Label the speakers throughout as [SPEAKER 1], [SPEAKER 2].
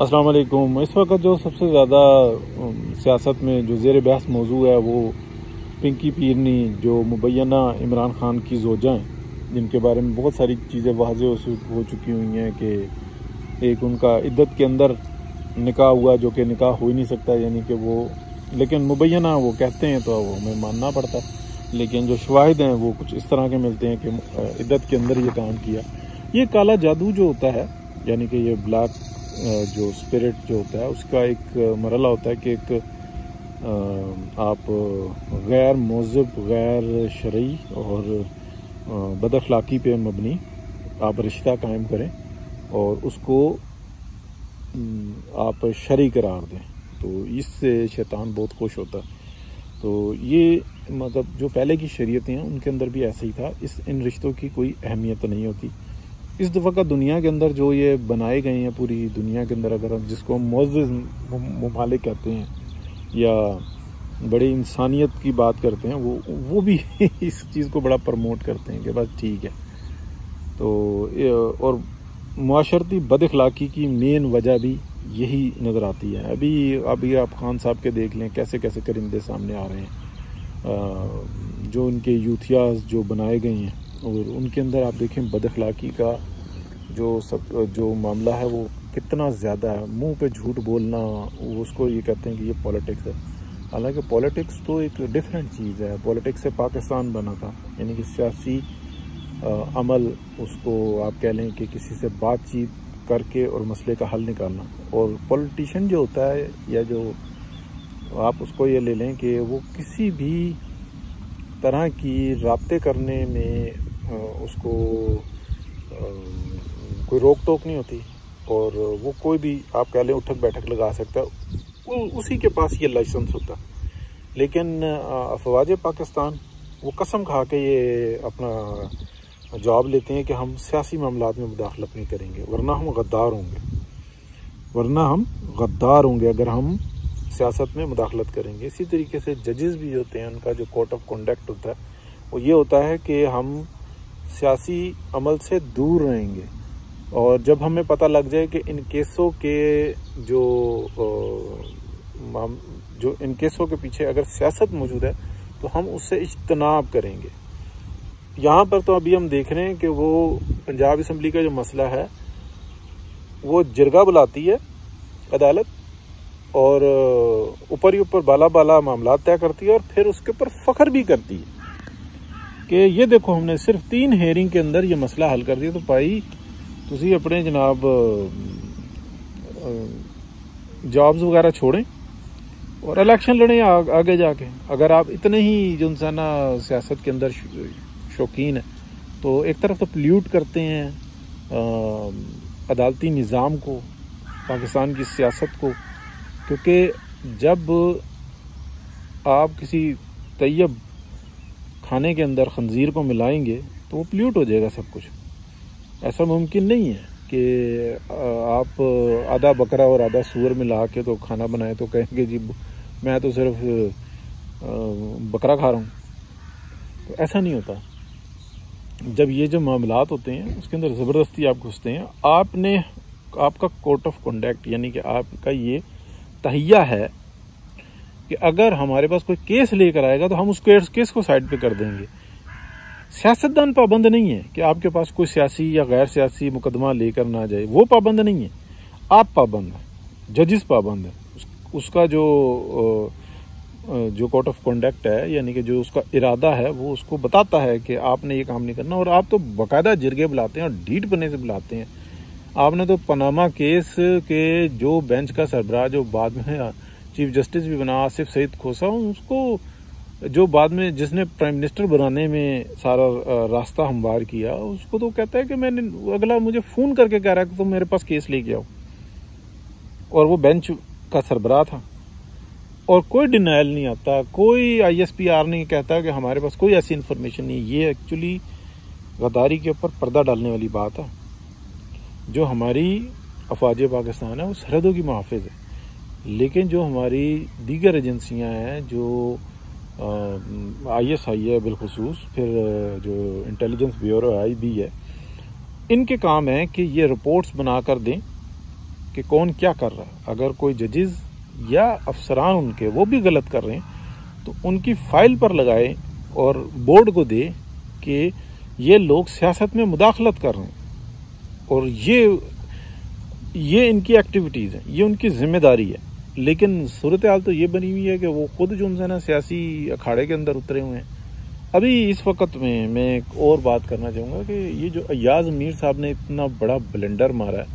[SPEAKER 1] अस्सलाम वालेकुम। इस वक्त जो सबसे ज़्यादा सियासत में जो ज़ेर बहस मौजू है वो पिंकी पीरनी जो मुबैना इमरान खान की ज़ोजा हैं, जिनके बारे में बहुत सारी चीज़ें वाज़े हो चुकी हुई हैं कि एक उनका इद्दत के अंदर निकाह हुआ जो कि निकाह हो ही नहीं सकता, यानी कि वो, लेकिन मुबैना वो कहते हैं तो वो हमें मानना पड़ता है, लेकिन जो शवाहिद हैं वो कुछ इस तरह के मिलते हैं कि इद्दत के अंदर ये काम किया। ये काला जादू जो होता है, यानी कि ये ब्लैक जो स्पिरिट जो होता है उसका एक मरला होता है कि एक आप गैर मौज़ब, गैर शरई और बदअखलाक़ी पे मबनी आप रिश्ता कायम करें और उसको आप शरई करार दें, तो इससे शैतान बहुत खुश होता है। तो ये मतलब जो पहले की शरीयतें हैं उनके अंदर भी ऐसा ही था। इन रिश्तों की कोई अहमियत नहीं होती। इस दफ़ा का दुनिया के अंदर जो ये बनाए गए हैं पूरी दुनिया के अंदर, अगर हम जिसको मुअज़्ज़ज़ ममालिक कहते हैं या बड़े इंसानियत की बात करते हैं, वो भी इस चीज़ को बड़ा प्रमोट करते हैं कि बस ठीक है। तो और मुआशरती बदअखलाक़ी की मेन वजह भी यही नज़र आती है। अभी आप खान साहब के देख लें कैसे कैसे करिंदे सामने आ रहे हैं, जो उनके यूथियाज़ जो बनाए गए हैं और उनके अंदर आप देखें बदअखलाक़ी का जो मामला है वो कितना ज़्यादा है। मुंह पे झूठ बोलना, उसको ये कहते हैं कि ये पॉलिटिक्स है। हालांकि पॉलिटिक्स तो एक डिफरेंट चीज़ है। पॉलिटिक्स से पाकिस्तान बना था, यानी कि सियासी अमल, उसको आप कह लें कि किसी से बातचीत करके और मसले का हल निकालना। और पॉलिटिशियन जो होता है, या जो आप उसको ये ले लें कि वो किसी भी तरह की राब्ते करने में उसको कोई रोक टोक नहीं होती और वो कोई भी आप कह लें उठक बैठक लगा सकता है, उसी के पास ये लाइसेंस होता। लेकिन अफवाज पाकिस्तान वो कसम खा के ये अपना जवाब लेते हैं कि हम सियासी मामलात में मुदाखलत नहीं करेंगे, वरना हम गद्दार होंगे अगर हम सियासत में मुदाखलत करेंगे। इसी तरीके से जजेस भी होते हैं, उनका जो कोड ऑफ कंडक्ट होता है वो ये होता है कि हम सियासी अमल से दूर रहेंगे, और जब हमें पता लग जाए कि इन केसों के पीछे अगर सियासत मौजूद है तो हम उससे इज्तनाब करेंगे। यहाँ पर तो अभी हम देख रहे हैं कि वो पंजाब असम्बली का जो मसला है वो जिरगा बुलाती है अदालत और ऊपर ही ऊपर बाला मामला तय करती है और फिर उसके ऊपर फ़ख्र भी करती है कि ये देखो हमने सिर्फ 3 हेयरिंग के अंदर ये मसला हल कर दिया। तो भाई तुसी अपने जनाब जॉब्स वगैरह छोड़ें और इलेक्शन लड़ें आगे जाके। अगर आप इतने ही जो इंसाना सियासत के अंदर शौकीन है, तो एक तरफ तो पोल्यूट करते हैं अदालती निज़ाम को, पाकिस्तान की सियासत को, क्योंकि जब आप किसी तैयब खाने के अंदर खंजीर को मिलाएंगे तो वो पोल्यूट हो जाएगा सब कुछ। ऐसा मुमकिन नहीं है कि आप आधा बकरा और आधा सूअर मिला के तो खाना बनाए तो कहेंगे जी मैं तो सिर्फ बकरा खा रहा हूँ। तो ऐसा नहीं होता। जब ये जो मामलात होते हैं उसके अंदर ज़बरदस्ती आप घुसते हैं, आपका कोड ऑफ कंडक्ट यानी कि आपका ये तहिया है कि अगर हमारे पास कोई केस लेकर आएगा तो हम उस केस को साइड पे कर देंगे। सियासतदान पाबंद नहीं है कि आपके पास कोई सियासी या गैर सियासी मुकदमा लेकर ना जाए, वो पाबंद नहीं है, आप पाबंद हैं, जजेस पाबंद है। उसका जो कोड ऑफ कंडक्ट है, यानी कि जो उसका इरादा है, वो उसको बताता है कि आपने ये काम नहीं करना। और आप तो बाकायदा जिरगे बुलाते हैं और ढीठ बने से बुलाते हैं। आपने तो पनामा केस के जो बेंच का सरबराह जो बाद में चीफ जस्टिस भी बना, आसिफ सईद खोसा, उसको जो बाद में जिसने प्राइम मिनिस्टर बनाने में सारा रास्ता हमवार किया, उसको तो कहता है कि मैंने अगला मुझे फ़ोन करके कह रहा है कि तुम मेरे पास केस लेके आओ, और वो बेंच का सरबराह था। और कोई डिनाइल नहीं आता, कोई ISPR नहीं कहता कि हमारे पास कोई ऐसी इन्फॉर्मेशन नहीं। ये एक्चुअली गद्दारी के ऊपर पर्दा डालने वाली बात है। जो हमारी अफवाज पाकिस्तान है वो सरहदों की मुहाफ़िज़ है, लेकिन जो हमारी दीगर एजेंसियां हैं, जो ISI है बिलखुसूस, फिर जो इंटेलिजेंस ब्यूरो IB है, इनके काम है कि ये रिपोर्ट्स बना कर दें कि कौन क्या कर रहा है। अगर कोई जजेस या अफसरान उनके वो भी गलत कर रहे हैं तो उनकी फाइल पर लगाए और बोर्ड को दे कि ये लोग सियासत में मुदाखलत कर रहे हैं और ये इनकी एक्टिविटीज़ हैं, ये उनकी जिम्मेदारी है। लेकिन सूरत हाल तो ये बनी हुई है कि वो खुद जो उनसे ना सियासी अखाड़े के अंदर उतरे हुए हैं। अभी इस वक्त में मैं एक और बात करना चाहूँगा कि ये जो अय्याज मीर साहब ने इतना बड़ा ब्लेंडर मारा है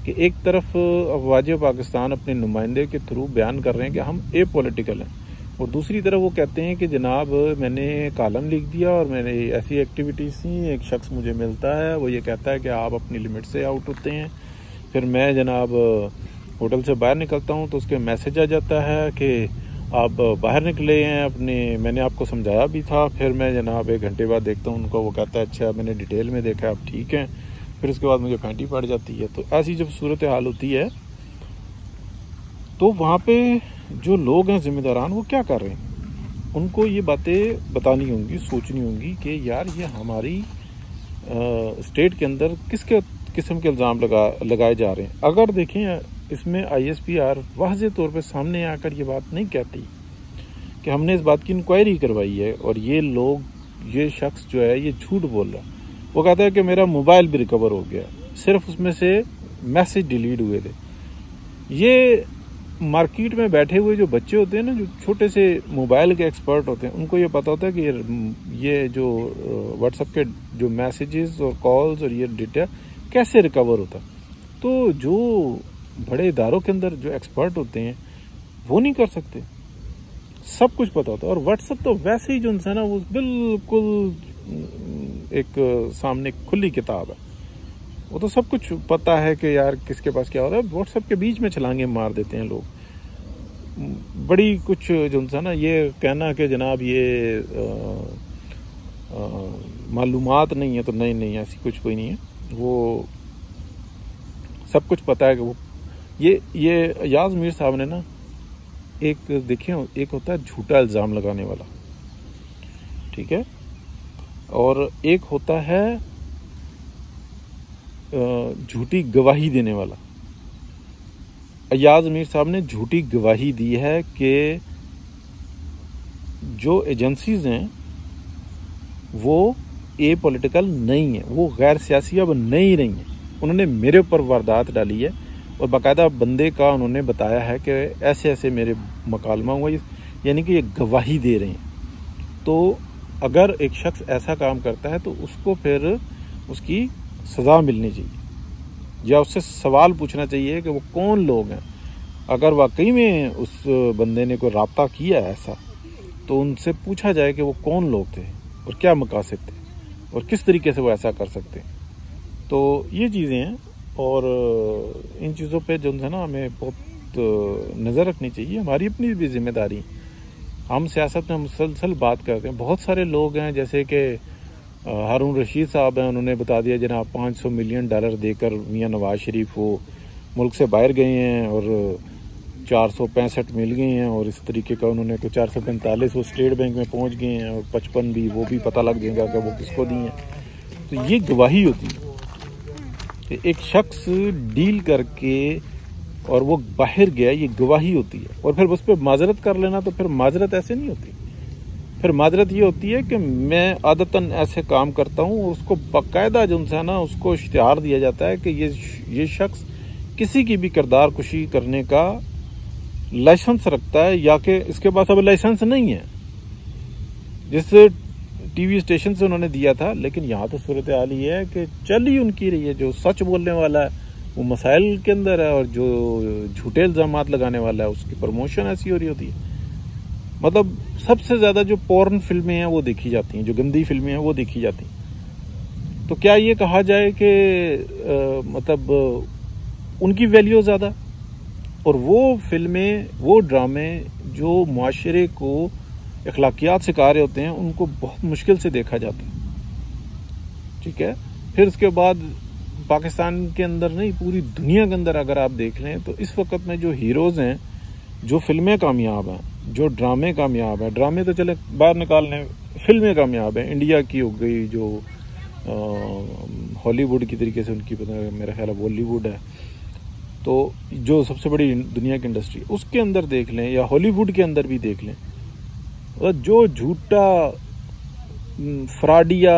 [SPEAKER 1] कि एक तरफ अफवाज पाकिस्तान अपने नुमाइंदे के थ्रू बयान कर रहे हैं कि हम ए पॉलिटिकल हैं, और दूसरी तरफ वो कहते हैं कि जनाब मैंने कॉलम लिख दिया और मैंने ऐसी एक्टिविटीज़ की, एक शख्स मुझे मिलता है वो ये कहता है कि आप अपनी लिमिट से आउट होते हैं, फिर मैं जनाब होटल से बाहर निकलता हूँ तो उसके मैसेज आ जाता है कि आप बाहर निकले हैं अपने, मैंने आपको समझाया भी था, फिर मैं जनाब 1 घंटे बाद देखता हूँ उनको, वो कहता है अच्छा मैंने डिटेल में देखा आप ठीक हैं, फिर उसके बाद मुझे फैंटी पड़ जाती है। तो ऐसी जब सूरत हाल होती है तो वहाँ पे जो लोग हैं जिम्मेदारान वो क्या कर रहे हैं, उनको ये बातें बतानी होंगी, सोचनी होंगी कि यार ये हमारी स्टेट के अंदर किसके किस्म के इल्ज़ाम लगाए जा रहे हैं। अगर देखें इसमें ISPR वाज़े तौर पे सामने आकर ये बात नहीं कहती कि हमने इस बात की इंक्वायरी करवाई है और ये शख्स जो है ये झूठ बोल रहा है। वो कहता है कि मेरा मोबाइल भी रिकवर हो गया, सिर्फ उसमें से मैसेज डिलीट हुए थे। ये मार्केट में बैठे हुए जो बच्चे होते हैं ना, जो छोटे से मोबाइल के एक्सपर्ट होते हैं, उनको ये पता होता है कि ये जो व्हाट्सएप के जो मैसेजेस और कॉल्स और ये डेटा कैसे रिकवर होता है। तो जो बड़े इदारों के अंदर जो एक्सपर्ट होते हैं वो नहीं कर सकते, सब कुछ पता होता है। और व्हाट्सएप तो वैसे ही जो इंसान है वो बिल्कुल एक सामने खुली किताब है, वो तो सब कुछ पता है कि यार किसके पास क्या हो रहा है। व्हाट्सएप के बीच में छलांगे मार देते हैं लोग। बड़ी कुछ जो इंसान ना ये कहना कि जनाब ये मालूमात नहीं है, तो नहीं ऐसी कुछ कोई नहीं है, वो सब कुछ पता है कि वो ये अय्याज मीर साहब ने ना एक देखिए, एक होता है झूठा इल्ज़ाम लगाने वाला, ठीक है, और एक होता है झूठी गवाही देने वाला। अय्याज मीर साहब ने झूठी गवाही दी है कि जो एजेंसीज हैं वो ए पॉलिटिकल नहीं है, वो गैर सियासी अब नहीं रही हैं। उन्होंने मेरे ऊपर वारदात डाली है और बाकायदा बंदे का उन्होंने बताया है कि ऐसे ऐसे मेरे मकालमा हुआ, यानी कि ये गवाही दे रहे हैं। तो अगर एक शख्स ऐसा काम करता है तो उसको फिर उसकी सज़ा मिलनी चाहिए या उससे सवाल पूछना चाहिए कि वो कौन लोग हैं। अगर वाकई में उस बंदे ने कोई राब्ता किया ऐसा तो उनसे पूछा जाए कि वो कौन लोग थे और क्या मकासद थे और किस तरीके से वो ऐसा कर सकते हैं। तो ये चीज़ें हैं और इन चीज़ों पे जो है ना हमें बहुत नज़र रखनी चाहिए। हमारी अपनी भी जिम्मेदारी, हम सियासत में मुसलसल बात करते हैं। बहुत सारे लोग हैं जैसे कि हारून रशीद साहब हैं, उन्होंने बता दिया जनाब $500 मिलियन देकर मियां नवाज शरीफ वो मुल्क से बाहर गए हैं और 465 मिल गए हैं, और इस तरीके का उन्होंने को 445 वो स्टेट बैंक में पहुंच गए हैं और 55 भी वो भी पता लग जाएगा कि वो किसको दी हैं। तो ये गवाही होती है कि एक शख्स डील करके और वो बाहर गया, ये गवाही होती है। और फिर उस पर माजरत कर लेना, तो फिर माजरत ऐसे नहीं होती। फिर माजरत ये होती है कि मैं आदतन ऐसे काम करता हूँ और उसको बाकायदा जो है ना उसको इश्तिहार दिया जाता है कि ये शख्स किसी की भी किरदार कुशी करने का लाइसेंस रखता है या कि इसके पास अब लाइसेंस नहीं है, जिस टीवी स्टेशन से उन्होंने दिया था। लेकिन यहाँ तो सूरत हाल ये है कि चल ही उनकी रही है, जो सच बोलने वाला है वो मसाइल के अंदर है और जो झूठे इल्ज़ामात लगाने वाला है उसकी प्रमोशन ऐसी हो रही होती है। मतलब सबसे ज़्यादा जो पॉर्न फिल्में हैं वो देखी जाती हैं, जो गंदी फिल्में हैं वो देखी जाती हैं। तो क्या ये कहा जाए कि मतलब उनकी वैल्यू ज़्यादा, और वो फिल्में वो ड्रामे जो मुआशरे को अखलाकियात सिखा रहे होते हैं उनको बहुत मुश्किल से देखा जाता है, ठीक है। फिर उसके बाद पाकिस्तान के अंदर नहीं पूरी दुनिया के अंदर अगर आप देख लें तो इस वक्त में जो हीरोज़ हैं, जो फिल्में कामयाब हैं, जो ड्रामे कामयाब हैं, ड्रामे तो चले बाहर निकालने, फिल्में कामयाब हैं। इंडिया की हो गई जो हॉलीवुड की तरीके से उनकी मेरा ख्याल है बॉलीवुड है, तो जो सबसे बड़ी दुनिया की इंडस्ट्री उसके अंदर देख लें या हॉलीवुड के अंदर भी देख लें, और जो झूठा फ्रॉडिया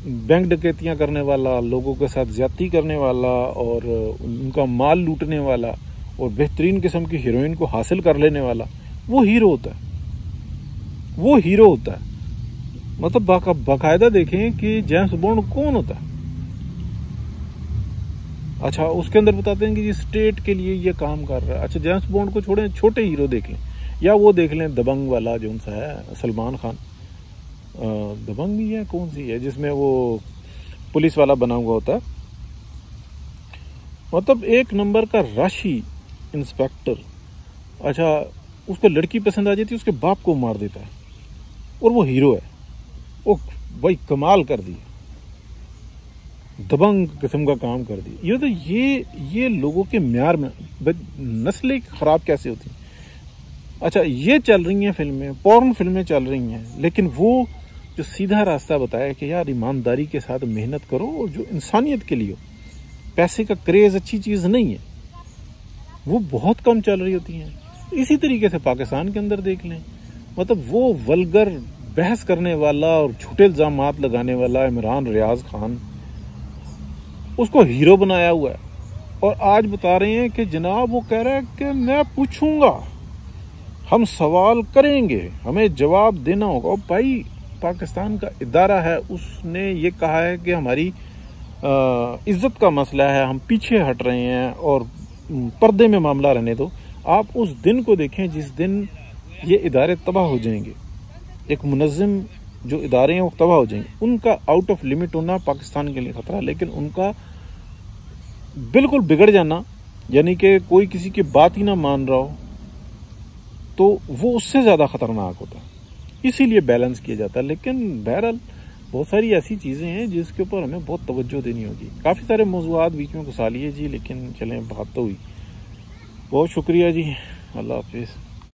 [SPEAKER 1] बैंक डकैतियां करने वाला, लोगों के साथ ज्यादती करने वाला और उनका माल लूटने वाला और बेहतरीन किस्म की हीरोइन को हासिल कर लेने वाला, वो हीरो होता है। वो हीरो होता है। मतलब बाकायदा देखें कि जेम्स बॉन्ड कौन होता है। अच्छा, उसके अंदर बताते हैं कि ये स्टेट के लिए ये काम कर रहा है। अच्छा, जेम्स बॉन्ड को छोड़ें, छोटे हीरो देख लें, या वो देख लें दबंग वाला जो उनसा है सलमान खान, दबंग भी है, कौन सी है जिसमें वो पुलिस वाला बना हुआ होता है। मतलब एक नंबर का राशि इंस्पेक्टर। अच्छा, उसको लड़की पसंद आ जाती है, उसके बाप को मार देता है और वो हीरो है। वो भाई कमाल कर दिया, दबंग किस्म का काम कर दिया। ये तो ये लोगों के म्यार में नस्लें खराब कैसे होती हैं। अच्छा, ये चल रही हैं फिल्में, पॉर्न फिल्में चल रही हैं, लेकिन वो जो सीधा रास्ता बताया कि यार ईमानदारी के साथ मेहनत करो और जो इंसानियत के लिए हो, पैसे का क्रेज अच्छी चीज नहीं है, वो बहुत कम चल रही होती हैं। इसी तरीके से पाकिस्तान के अंदर देख लें, मतलब वो वल्गर बहस करने वाला और झूठे इल्जामात लगाने वाला इमरान रियाज खान, उसको हीरो बनाया हुआ है। और आज बता रहे हैं कि जनाब वो कह रहा है कि मैं पूछूंगा, हम सवाल करेंगे, हमें जवाब देना होगा। और भाई पाकिस्तान का इदारा है, उसने ये कहा है कि हमारी इज्जत का मसला है, हम पीछे हट रहे हैं और पर्दे में मामला रहने दो। आप उस दिन को देखें जिस दिन ये इदारे तबाह हो जाएंगे, एक मुनज़्ज़म जो इदारे हैं वो तबाह हो जाएंगे। उनका आउट ऑफ लिमिट होना पाकिस्तान के लिए खतरा, लेकिन उनका बिल्कुल बिगड़ जाना, यानी कि कोई किसी की बात ही ना मान रहा हो, तो वो उससे ज़्यादा खतरनाक होता है। इसीलिए बैलेंस किया जाता है। लेकिन बहरहाल बहुत सारी ऐसी चीज़ें हैं जिसके ऊपर हमें बहुत तवज्जो देनी होगी। काफ़ी सारे मौज़ूआत बीच में घुसा लिए जी, लेकिन चलें, बात तो हुई। बहुत शुक्रिया जी, अल्लाह हाफिज़।